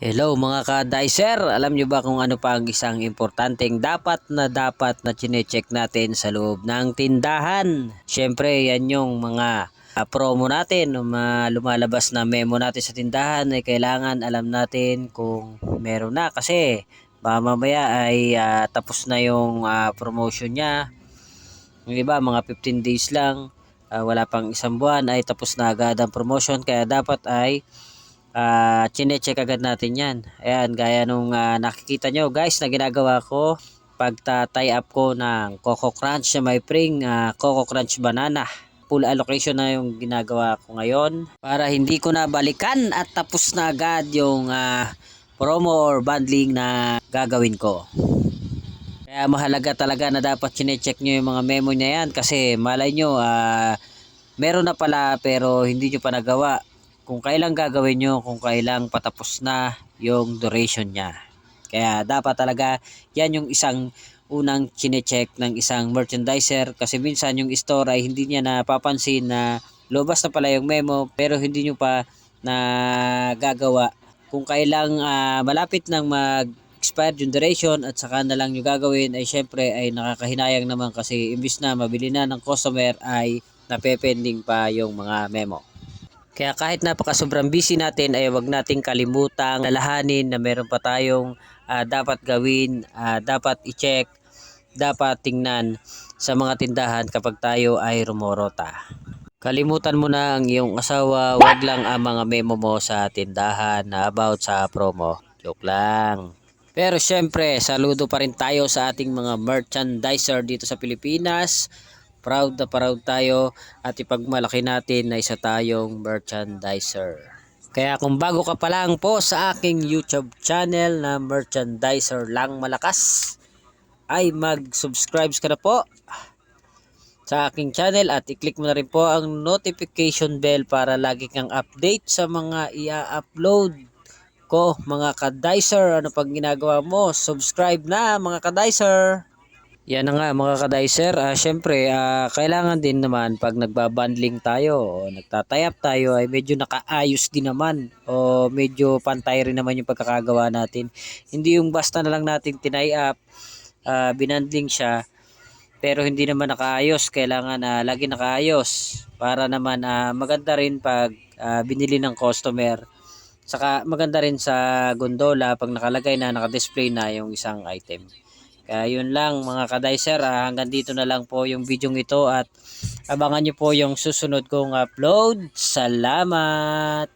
Hello mga ka-dicer, alam nyo ba kung ano pa ang isang importanteng dapat na chinecheck natin sa loob ng tindahan? Siyempre yan yung mga promo natin, lumalabas na memo natin sa tindahan ay kailangan alam natin kung meron na kasi baka mamaya ay tapos na yung promotion niya. Yung iba mga 15 days lang, wala pang isang buwan ay tapos na agad ang promotion kaya dapat ay chine-check agad natin yan. Ayan, gaya nung nakikita nyo guys na ginagawa ko pagta-tie up ko ng Coco Crunch na may pring Coco Crunch Banana. Full allocation na yung ginagawa ko ngayon para hindi ko na balikan at tapos na agad yung promo or bundling na gagawin ko. Kaya mahalaga talaga na dapat chine-check nyo yung mga memo niya yan kasi malay nyo meron na pala pero hindi nyo pa nagawa kung kailan gagawin nyo, kung kailan patapos na yung duration niya. Kaya dapat talaga yan yung isang unang chine-check ng isang merchandiser kasi minsan yung store ay hindi niya napapansin na lobas na pala yung memo pero hindi nyo pa nagagawa. Kung kailang malapit nang expired yung duration at saka na lang yung gagawin ay syempre ay nakakahinayang naman kasi imbis na mabili na ng customer ay napepending pa yung mga memo. Kaya kahit napaka sobrang busy natin ay wag nating kalimutang lalahanin na meron pa tayong dapat gawin, dapat i-check, dapat tingnan sa mga tindahan kapag tayo ay rumorota. Kalimutan mo na ang iyong asawa, wag lang ang mga memo mo sa tindahan na about sa promo. Joke lang. Pero syempre, saludo pa rin tayo sa ating mga merchandiser dito sa Pilipinas. Proud na proud tayo at ipagmalaki natin na isa tayong merchandiser. Kaya kung bago ka pa lang po sa aking YouTube channel na Merchandiser Lang Malakas, ay mag-subscribe ka na po sa aking channel at i-click mo na rin po ang notification bell para lagi kang update sa mga i-upload ko mga ka-dicer. Ano pang ginagawa mo? Subscribe na mga ka-dicer. Yan na nga mga ka-dicer, syempre kailangan din naman pag nagbabundling tayo o nagtatayap tayo ay medyo nakaayos din naman o medyo pantay rin naman yung pagkakagawa natin. Hindi yung basta na lang natin tinay-up, binundling siya pero hindi naman nakaayos. Kailangan lagi nakaayos para naman maganda rin pag binili ng customer. Saka maganda rin sa gondola pag nakalagay na, naka-display na yung isang item. Kaya yun lang mga ka-dicer, hanggang dito na lang po yung video ito at abangan nyo po yung susunod kong upload. Salamat!